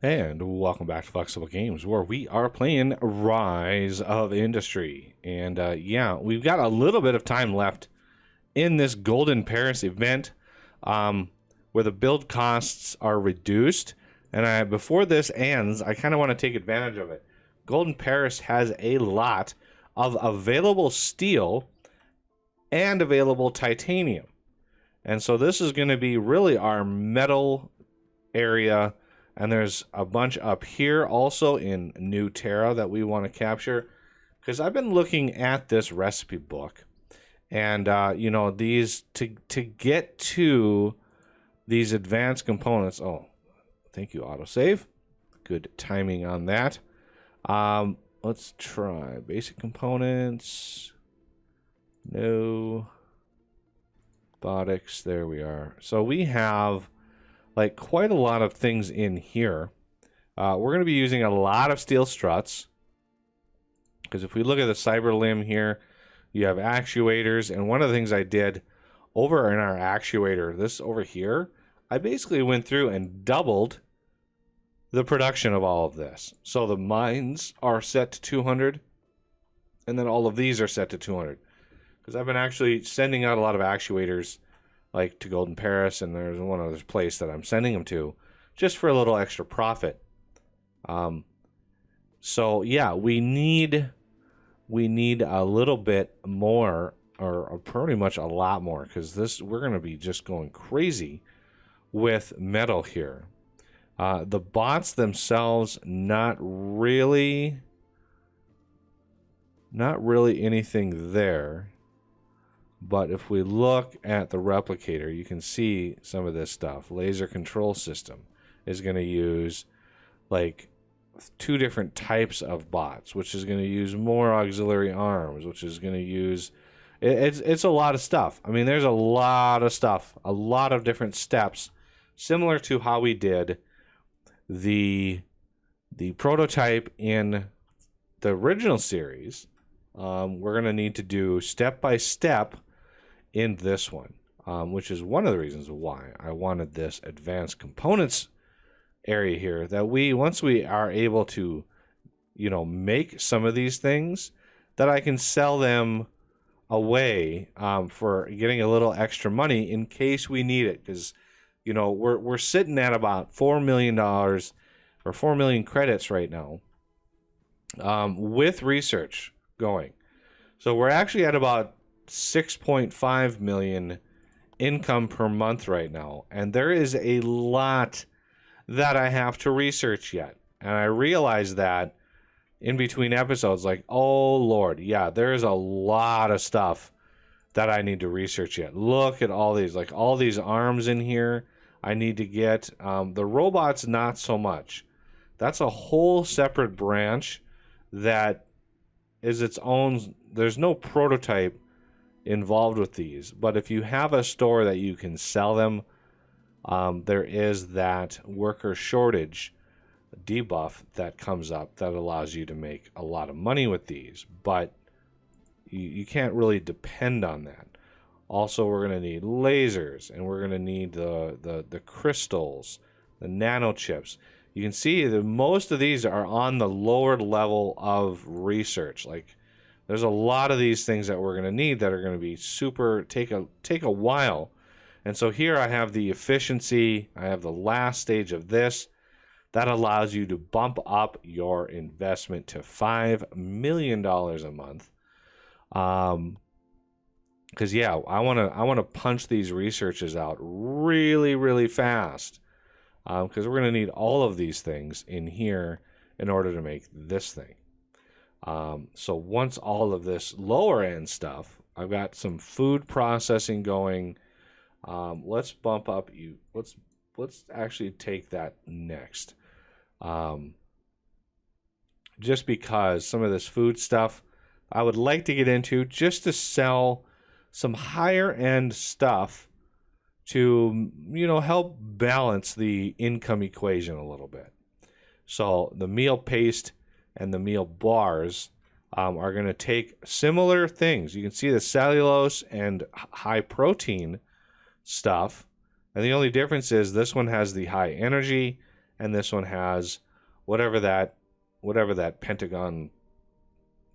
And welcome back to Flexible Games, where we are playing Rise of Industry. And yeah, we've got a little bit of time left in this Golden Paris event, where the build costs are reduced. And before this ends, I kind of want to take advantage of it. Golden Paris has a lot of available steel and available titanium. And so this is going to be really our metal area. And there's a bunch up here also in New Terra that we want to capture. Because I've been looking at this recipe book. And, you know, these, to get to these advanced components. Oh, thank you, autosave. Good timing on that. Let's try basic components. No. Robotics. There we are. So we have like quite a lot of things in here. We're going to be using a lot of steel struts. Because if we look at the cyber limb here, you have actuators. And one of the things I did over in our actuator, this over here, I basically went through and doubled the production of all of this. So the mines are set to 200. And then all of these are set to 200. Because I've been actually sending out a lot of actuators like to Golden Paris, and there's one other place that I'm sending them to just for a little extra profit. So yeah, we need a little bit more, or pretty much a lot more, because we're going to be just going crazy with metal here. The bots themselves, not really anything there. But if we look at the replicator, you can see some of this stuff. Laser control system is going to use like 2 different types of bots, which is going to use more auxiliary arms, which is going to use... It's a lot of stuff. I mean, there's a lot of stuff, a lot of different steps, similar to how we did the prototype in the original series. We're going to need to do step by step in this one, which is one of the reasons why I wanted this advanced components area here, that once we are able to, you know, make some of these things, that I can sell them away for getting a little extra money in case we need it. Because, you know, we're sitting at about $4 million or 4 million credits right now with research going. So we're actually at about 6.5 million income per month right now, and there is a lot that I have to research yet. And I realize that in between episodes, like, oh Lord, yeah, there's a lot of stuff that I need to research yet. Look at all these, like all these arms in here I need to get. The robots, not so much. That's a whole separate branch that is its own. There's no prototype involved with these, but if you have a store that you can sell them, there is that worker shortage debuff that comes up that allows you to make a lot of money with these, but you can't really depend on that. Also, we're going to need lasers, and we're going to need the crystals, the nanochips. You can see that most of these are on the lower level of research. Like, there's a lot of these things that we're going to need that are going to be super, take a while. And so here I have the efficiency. I have the last stage of this. That allows you to bump up your investment to $5 million a month. Because yeah, I want to punch these researches out really, really fast. Because we're going to need all of these things in here in order to make this thing. So once all of this lower end stuff, I've got some food processing going. Let's bump up you. Let's actually take that next. Just because some of this food stuff I would like to get into, just to sell some higher end stuff to, you know, help balance the income equation a little bit. So the meal paste and the meal bars are going to take similar things. You can see the cellulose and high protein stuff, and the only difference is this one has the high energy and this one has whatever that pentagon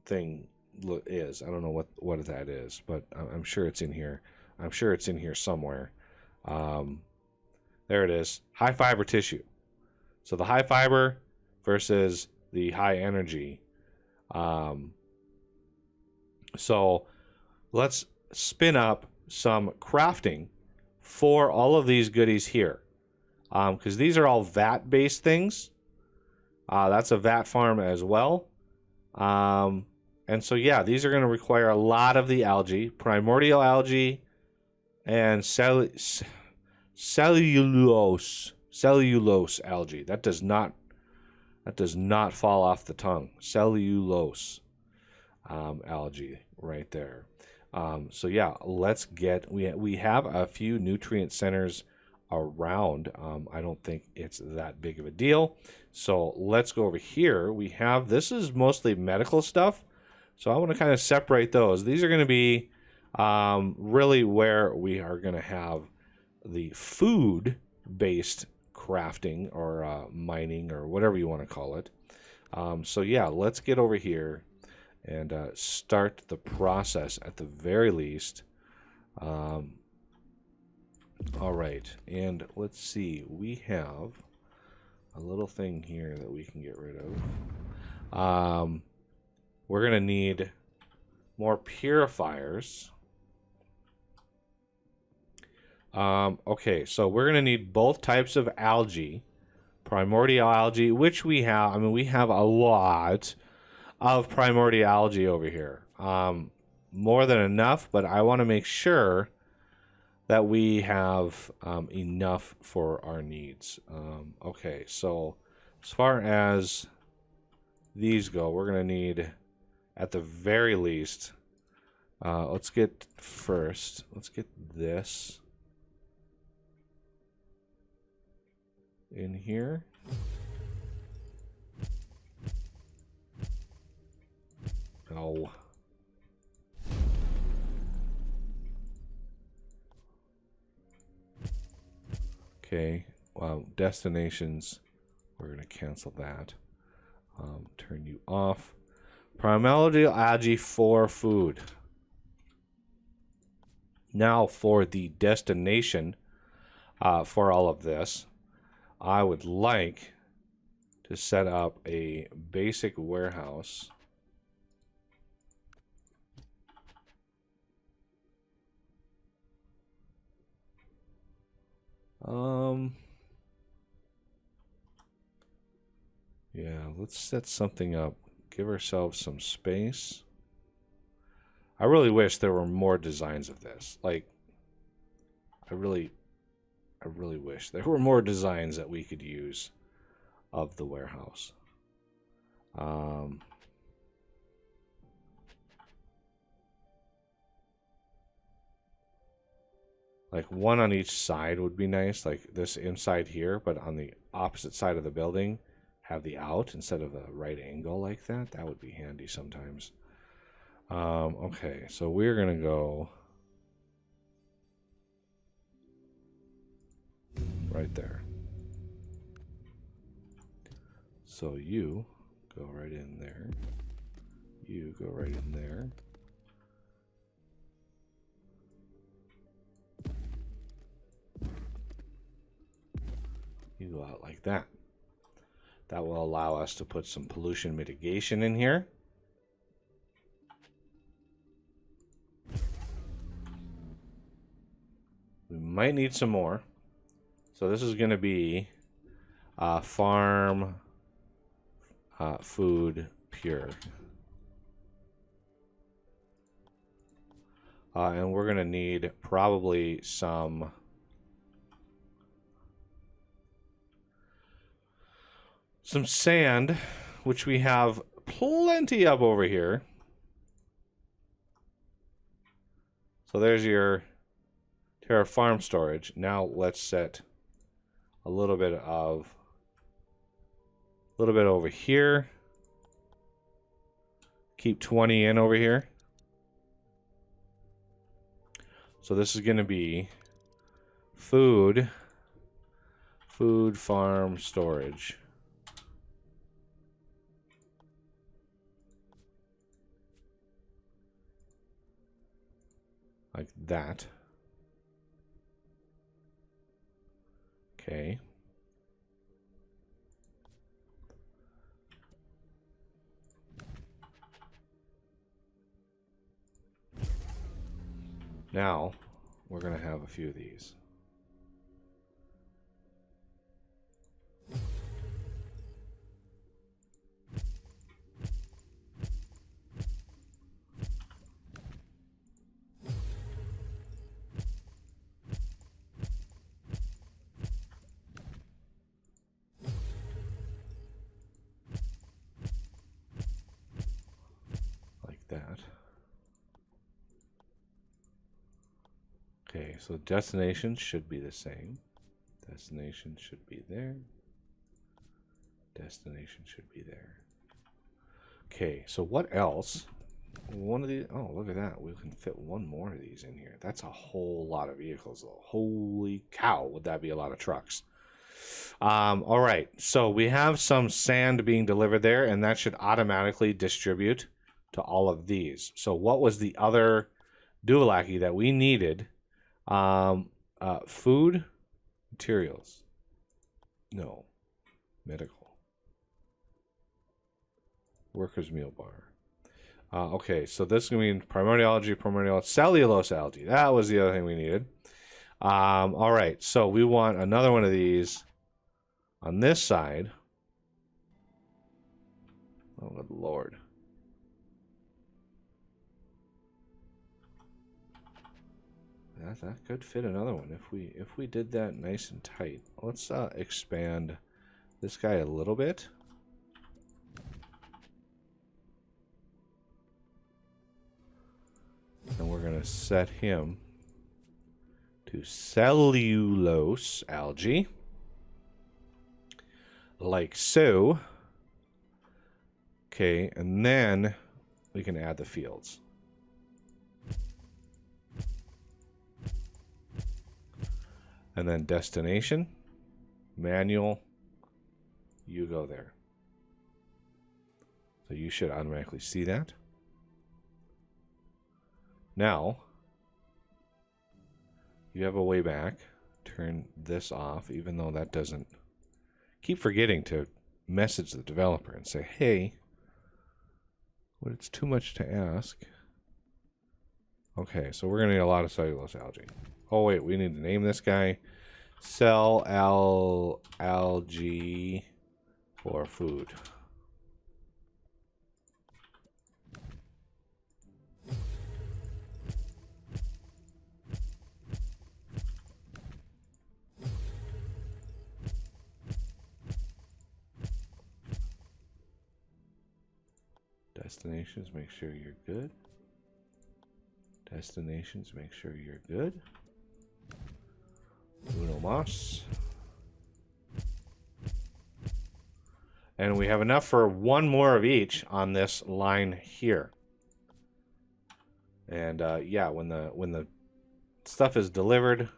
thing is. I don't know what that is, but I'm sure it's in here. I'm sure it's in here somewhere. There it is. High fiber tissue. So the high fiber versus the high energy. So let's spin up some crafting for all of these goodies here. Because these are all vat-based things. That's a vat farm as well. And so, yeah, these are going to require a lot of the algae, primordial algae, and cellulose algae. That does not fall off the tongue. Cellulose algae right there. So yeah, let's get. We have a few nutrient centers around. I don't think it's that big of a deal. So let's go over here. We have, this is mostly medical stuff. So I want to kind of separate those. These are going to be really where we are going to have the food-based crafting or mining or whatever you want to call it. So yeah, let's get over here and start the process at the very least. All right, and let's see. We have a little thing here that we can get rid of. We're going to need more purifiers. Okay, so we're going to need both types of algae. Primordial algae, which we have. I mean, we have a lot of primordial algae over here. More than enough, but I want to make sure that we have enough for our needs. Okay, so as far as these go, we're going to need, at the very least, let's get this in here. Oh. Okay, destinations, we're going to cancel that. Turn you off. Primordial algae for food. Now for the destination for all of this, I would like to set up a basic warehouse. Yeah, let's set something up. Give ourselves some space. I really wish there were more designs of this. Like, I really wish there were more designs that we could use of the warehouse. Like one on each side would be nice, like this inside here, but on the opposite side of the building, have the out instead of a right angle like that. That would be handy sometimes. Okay, so we're gonna go right there. So you go right in there. You go right in there. You go out like that. That will allow us to put some pollution mitigation in here. We might need some more. So this is going to be farm food pure. And we're going to need probably some sand, which we have plenty of over here. So there's your Terra farm storage. Now let's set a little bit over here. Keep 20 in over here. So this is going to be food Food, farm, storage. Like that. Okay. Now, we're going to have a few of these. Like that. Okay, so destination should be the same. Destination should be there. Destination should be there. Okay, so what else? One of these. Oh, look at that. We can fit one more of these in here. That's a whole lot of vehicles, though. Holy cow, would that be a lot of trucks? All right, so we have some sand being delivered there, and that should automatically distribute to all of these. So what was the other Dualaki that we needed? Food, materials. No. Medical. Workers' meal bar. Okay, so this is going to mean primordial algae, cellulose algae. That was the other thing we needed. All right, so we want another one of these on this side. Oh, good Lord. That could fit another one if we did that nice and tight. Let's expand this guy a little bit. And we're going to set him to cellulose algae. Like so. Okay, and then we can add the fields. And then destination, manual, you go there. So you should automatically see that. Now, you have a way back. Turn this off, even though that doesn't... Keep forgetting to message the developer and say, hey, but it's too much to ask. Okay, so we're going to need a lot of cellulose algae. Oh, wait, we need to name this guy algae for food. Destinations, make sure you're good. Destinations, make sure you're good. Uno mas. And we have enough for one more of each on this line here. And yeah, when the stuff is delivered,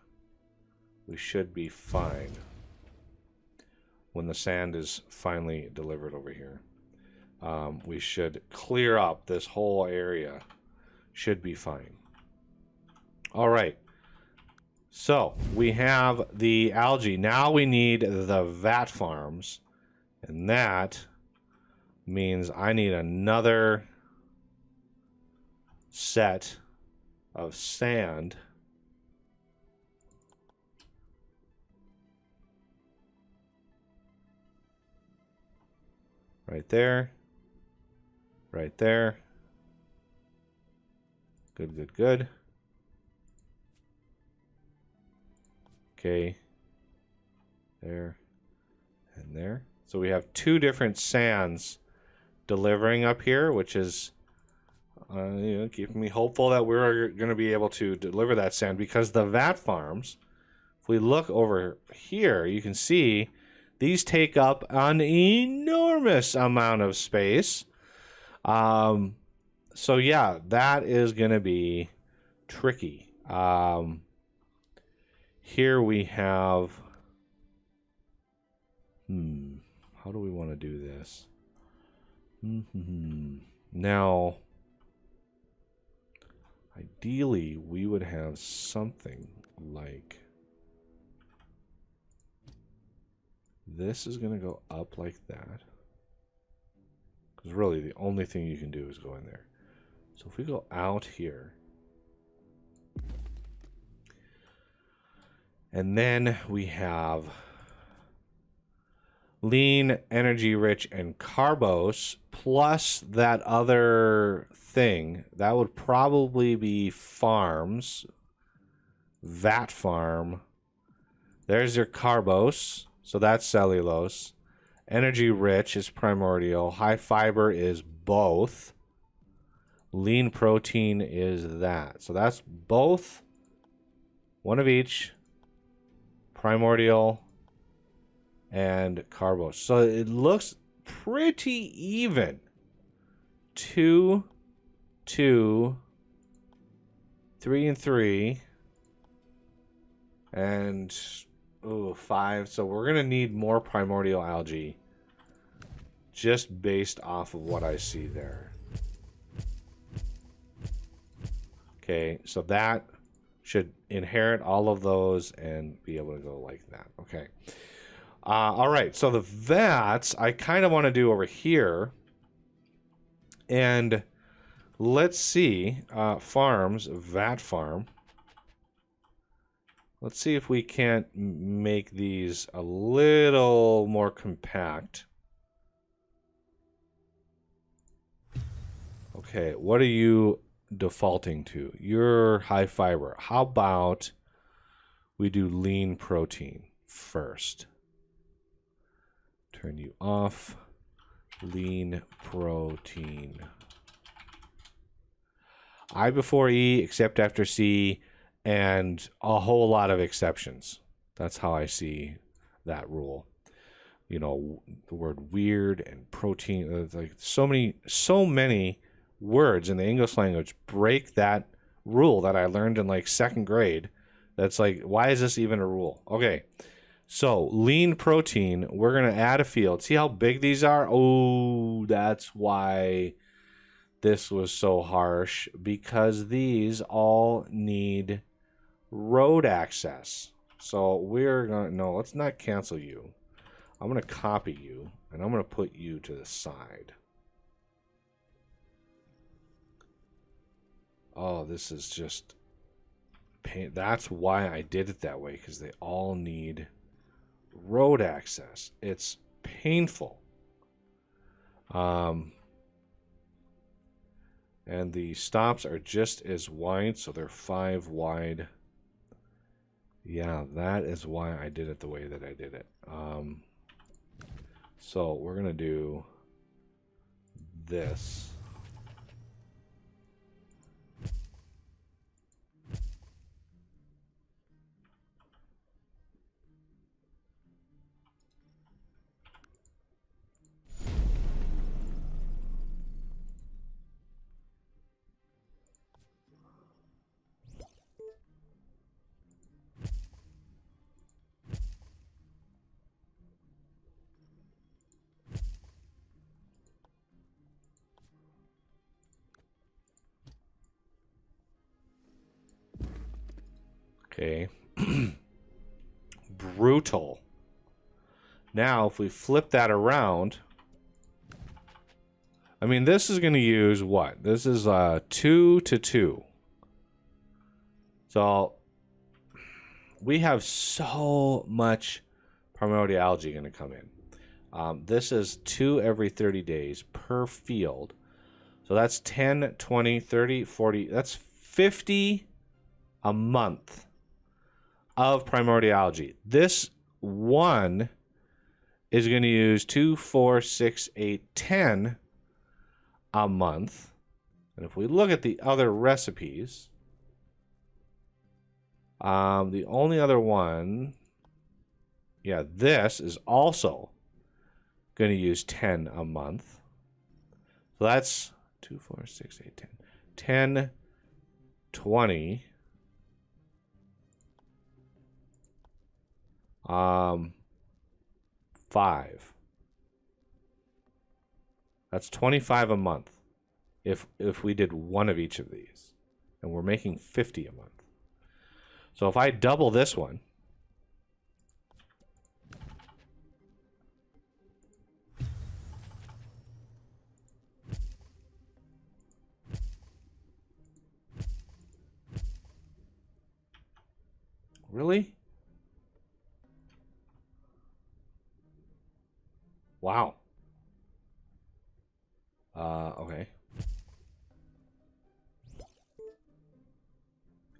we should be fine. When the sand is finally delivered over here, we should clear up this whole area. Should be fine. All right. So we have the algae. Now we need the vat farms. And that means I need another set of sand. Right there. Right there. Good, good, good. Okay. There and there. So we have two different sands delivering up here, which is keeping me hopeful that we're going to be able to deliver that sand, because the vat farms, if we look over here, you can see these take up an enormous amount of space. So yeah, that is going to be tricky. Here we have How do we want to do this? Now, ideally, we would have something like this is going to go up like that. Because really, the only thing you can do is go in there. So if we go out here, and then we have lean, energy rich, and carbose, plus that other thing, that would probably be farms. Vat farm. There's your carbose. So that's cellulose. Energy rich is primordial. High fiber is both. Lean protein is that. So that's both. One of each. Primordial and carbose. So it looks pretty even. 2, 2, 3, and 3. And 5. So we're going to need more primordial algae just based off of what I see there. Okay, so that should inherit all of those and be able to go like that. Okay. All right, so the vats I kind of want to do over here. And let's see, farms, vat farm. Let's see if we can't make these a little more compact. Okay, what are you defaulting to? You're high fiber. How about we do lean protein first? Turn you off. Lean protein. I before E, except after C, and a whole lot of exceptions. That's how I see that rule. You know, the word weird and protein, like so many words in the English language break that rule that I learned in like 2nd grade. That's like, why is this even a rule? Okay, so lean protein, we're going to add a field. See how big these are? Oh, that's why this was so harsh, because these all need road access. So we're going to, no, let's not cancel you. I'm going to copy you, and I'm going to put you to the side. Oh, this is just pain. That's why I did it that way, because they all need road access. It's painful. And the stops are just as wide, so they're 5 wide. Yeah, that is why I did it the way that I did it. So we're going to do this. Okay. Brutal. Now, if we flip that around, I mean, this is going to use what? This is 2 to 2. So we have so much primordial algae going to come in. This is 2 every 30 days per field. So that's 10, 20, 30, 40. That's 50 a month of primordial algae. This one is going to use 2, 4, 6, 8, 10 a month. And if we look at the other recipes, the only other one, yeah, this is also going to use 10 a month. So that's 2, 4, 6, 8, 10. 10, 20. 5, 25. That's 25 a month if we did one of each of these. And we're making 50 a month. So if I double this one, really? Wow. Okay.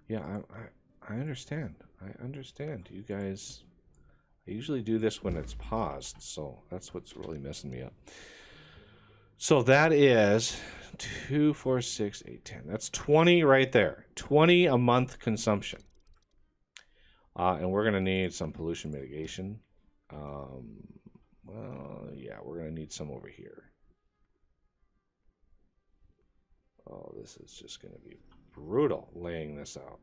Yeah, I understand. I understand. You guys, I usually do this when it's paused, so that's what's really messing me up. So that is 2, 4, 6, 8, 10. That's 20 right there. 20 a month consumption. And we're going to need some pollution mitigation. Well, yeah, we're going to need some over here. Oh, this is just going to be brutal laying this out.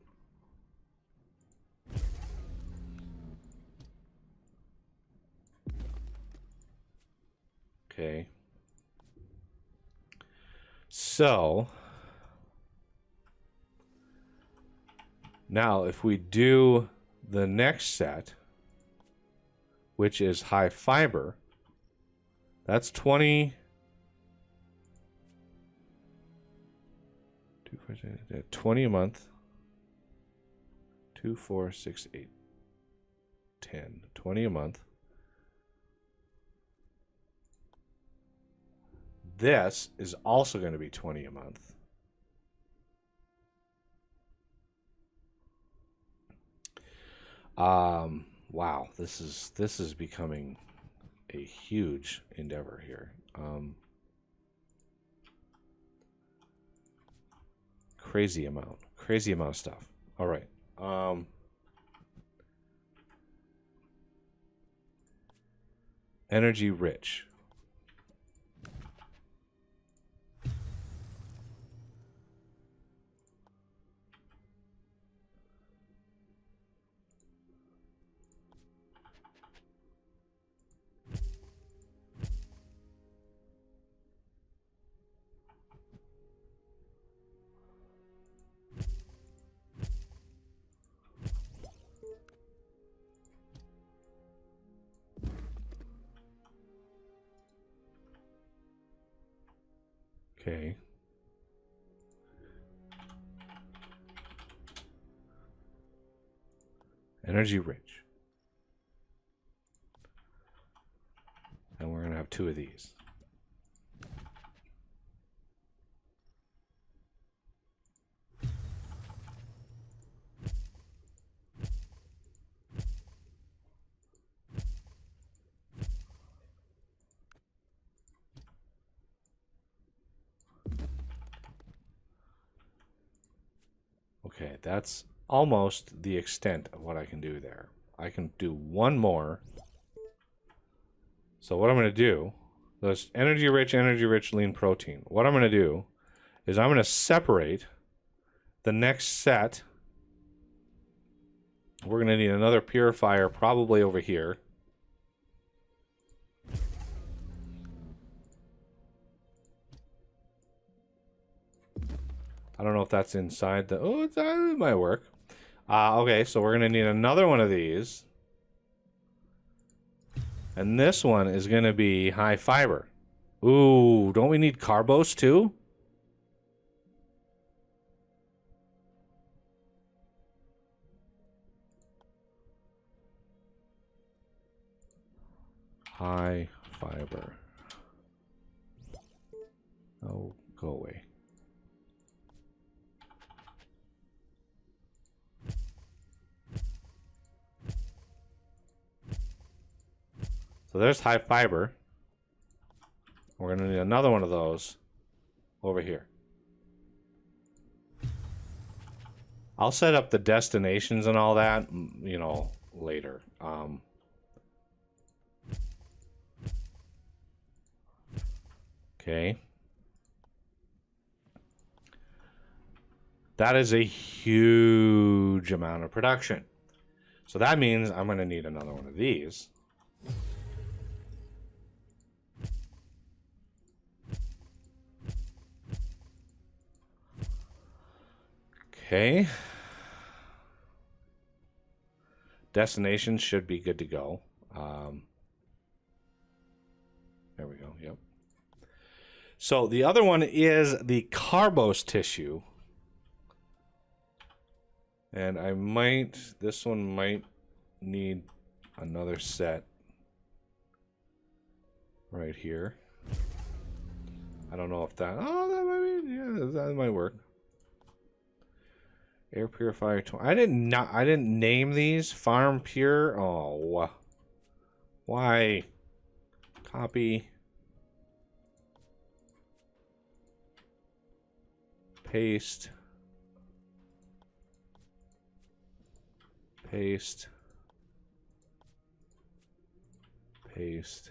Okay. So now if we do the next set, which is high fiber, that's 20 a month. 2, 4, 6, 8, 10. 20 a month. This is also going to be 20 a month. Wow, this is becoming a huge endeavor here. Crazy amount of stuff. All right. Energy rich. Okay. Energy rich. And we're going to have 2 of these. Okay, that's almost the extent of what I can do there. I can do one more. So what I'm going to do, this energy rich lean protein. What I'm going to do is I'm going to separate the next set. We're going to need another purifier probably over here. I don't know if that's inside the... Oh, it might work. Okay, so we're going to need another one of these. And this one is going to be high fiber. Ooh, don't we need carbose too? High fiber. Oh, go away. So there's high fiber. We're going to need another one of those over here. I'll set up the destinations and all that, you know, later. Okay. That is a huge amount of production. So that means I'm going to need another one of these. Okay. Destination should be good to go. There we go. Yep. So the other one is the carbose tissue. And this one might need another set right here. I don't know if that, that might be, yeah, that might work. Air purifier, I didn't name these. Farm pure, oh, why? Copy. Paste. Paste. Paste.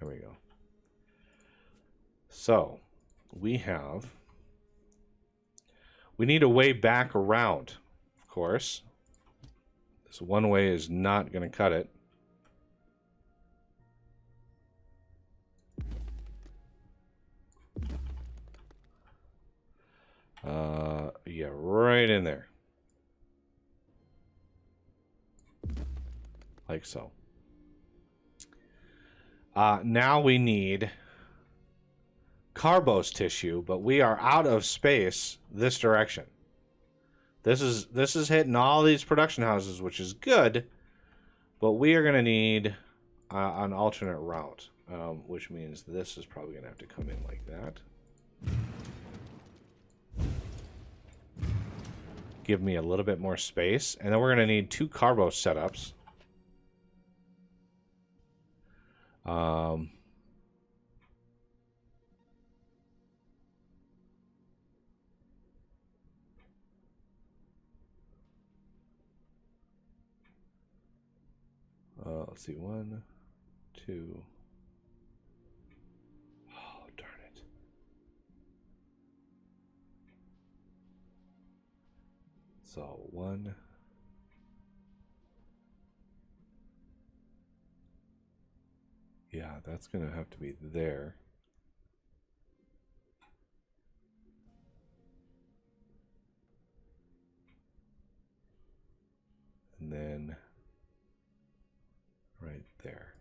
There we go. So, we need a way back around, of course. This one way is not going to cut it. Yeah, right in there. Like so. Now we need carbose tissue, but we are out of space this direction. This is hitting all these production houses, which is good, but we are going to need an alternate route, which means this is probably going to have to come in like that. Give me a little bit more space, and then we're going to need 2 carbose setups. Let's see, 1, 2. Oh, darn it. So 1. Yeah, that's gonna have to be there. And then right there.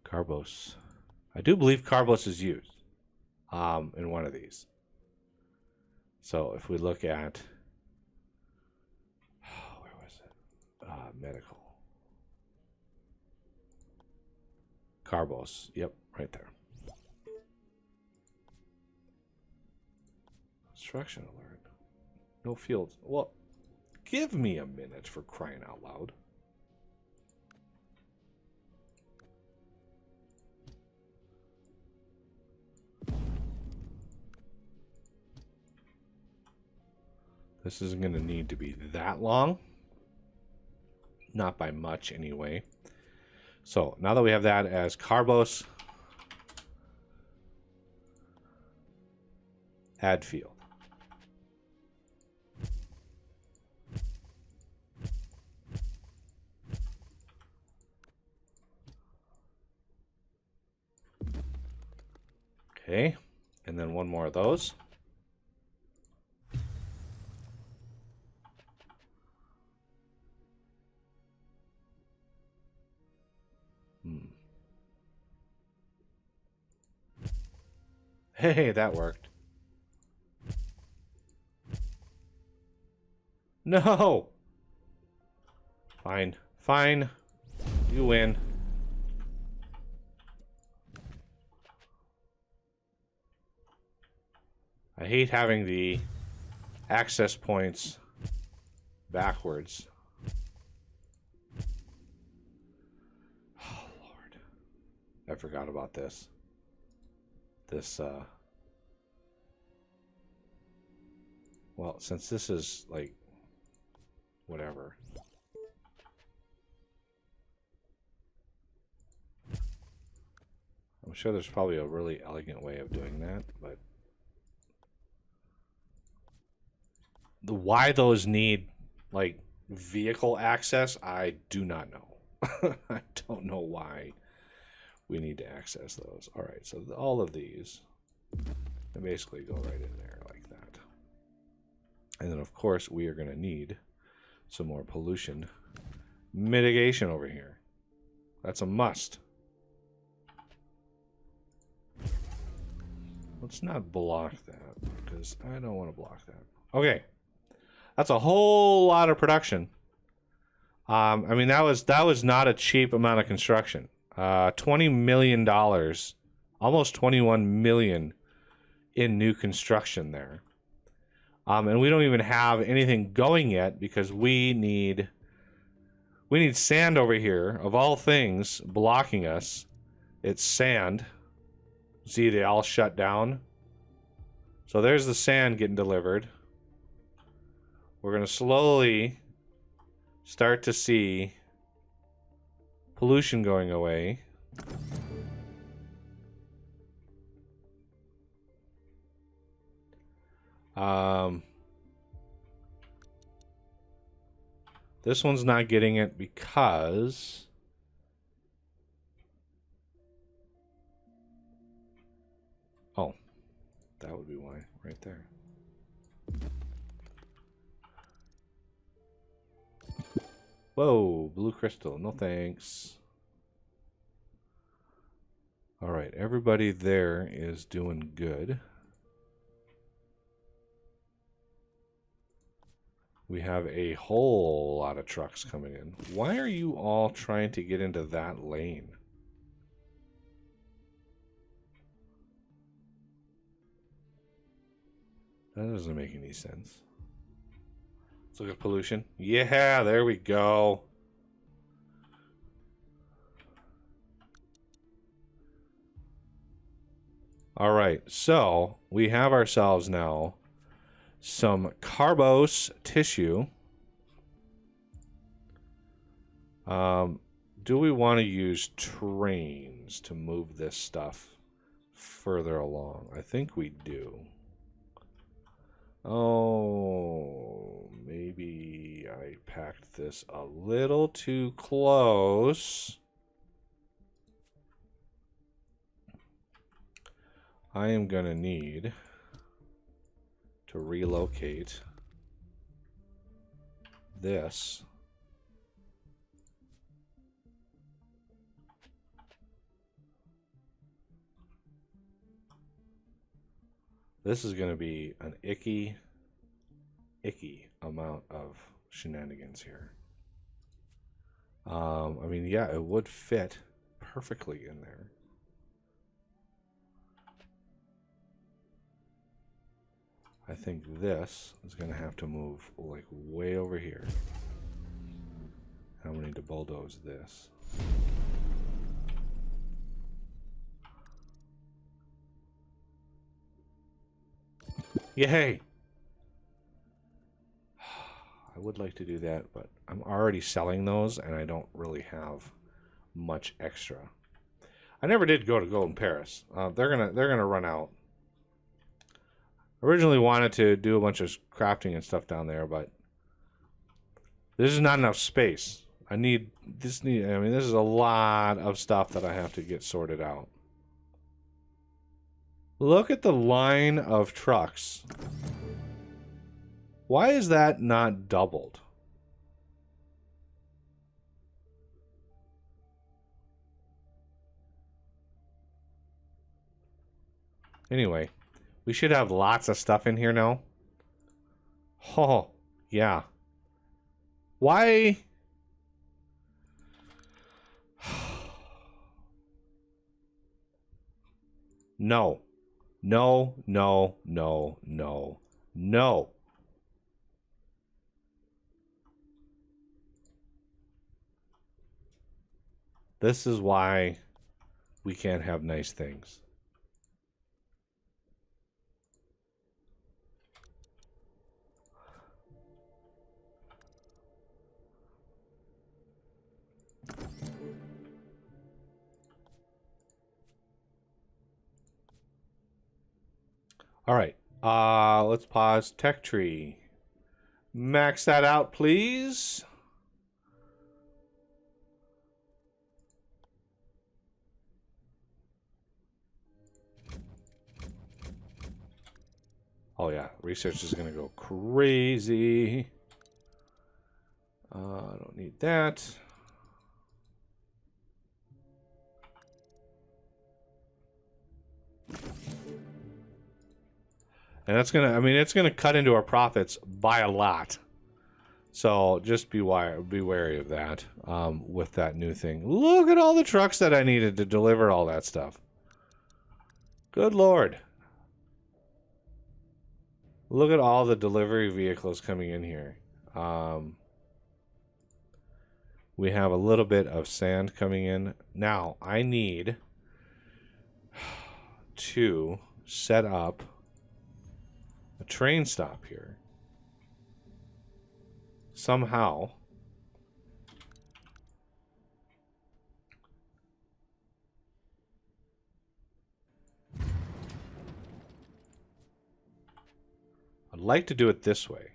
Carbose. I do believe carbose is used in one of these. So if we look at, where was it? Medical. Carbose. Yep, right there. Instruction alert. No fields. Well, give me a minute, for crying out loud. This isn't going to need to be that long. Not by much, anyway. So, now that we have that as carbose, add field. Okay, and then one more of those. Hey, that worked. No! Fine. Fine. You win. I hate having the access points backwards. Oh, Lord. I forgot about this. Well, since this is, like, whatever. I'm sure there's probably a really elegant way of doing that, but why those need, like, vehicle access, I do not know. I don't know why we need to access those. All right, so all of these, they basically go right in there like that. And then, of course, we are going to need some more pollution mitigation over here. That's a must. Let's not block that, because I don't want to block that. Okay. That's a whole lot of production. I mean, that was not a cheap amount of construction. $20 million, almost $21 million in new construction there. And we don't even have anything going yet because we need sand over here, of all things, blocking us. It's sand. See, they all shut down. So there's the sand getting delivered. We're going to slowly start to see pollution going away. This one's not getting it because that would be why, right there. Whoa, blue crystal, no thanks. All right, everybody there is doing good. We have a whole lot of trucks coming in. Why are you all trying to get into that lane? That doesn't make any sense. Let's look at pollution. Yeah, there we go. All right, so we have ourselves now some carbose tissue. Do we want to use trains to move this stuff further along? I think we do. Oh, maybe I packed this a little too close. I am going to need to relocate this. This is going to be an icky amount of shenanigans here. I mean, yeah, it would fit perfectly in there. I think this is going to have to move like way over here. I'm going to need to bulldoze this. Yay! I would like to do that, but I'm already selling those, and I don't really have much extra. I never did go to Golden Paris. They're gonna run out. Originally wanted to do a bunch of crafting and stuff down there, but this is not enough space. I mean, this is a lot of stuff that I have to get sorted out. Look at the line of trucks. Why is that not doubled? Anyway, we should have lots of stuff in here now. Oh, yeah. Why? No. No, no, no, no, no. This is why we can't have nice things. All right. Let's pause. Tech tree. Max that out, please. Oh yeah, research is going to go crazy. I don't need that. And that's going to, I mean, it's going to cut into our profits by a lot. So just be wary of that with that new thing. Look at all the trucks that I needed to deliver all that stuff. Good Lord. Look at all the delivery vehicles coming in here. We have a little bit of sand coming in. Now, I need to set up a train stop here. Somehow. I'd like to do it this way.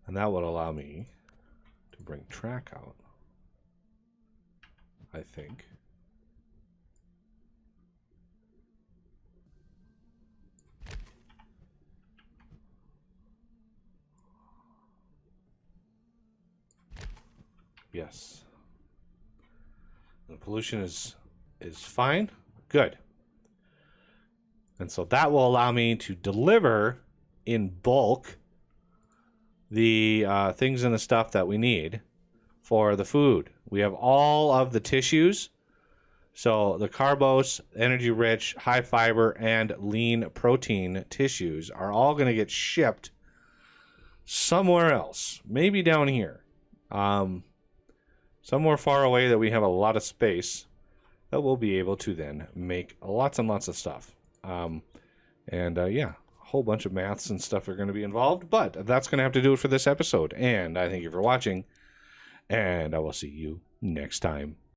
And that would allow me to bring track out, I think. Yes. The pollution is fine. Good. And so that will allow me to deliver in bulk the things and the stuff that we need for the food. We have all of the tissues. So the carbose, energy-rich, high fiber, and lean protein tissues are all going to get shipped somewhere else. Maybe down here. Somewhere far away that we have a lot of space that we'll be able to then make lots and lots of stuff. Yeah, a whole bunch of maths and stuff are going to be involved, but that's going to have to do it for this episode. And I thank you for watching, and I will see you next time.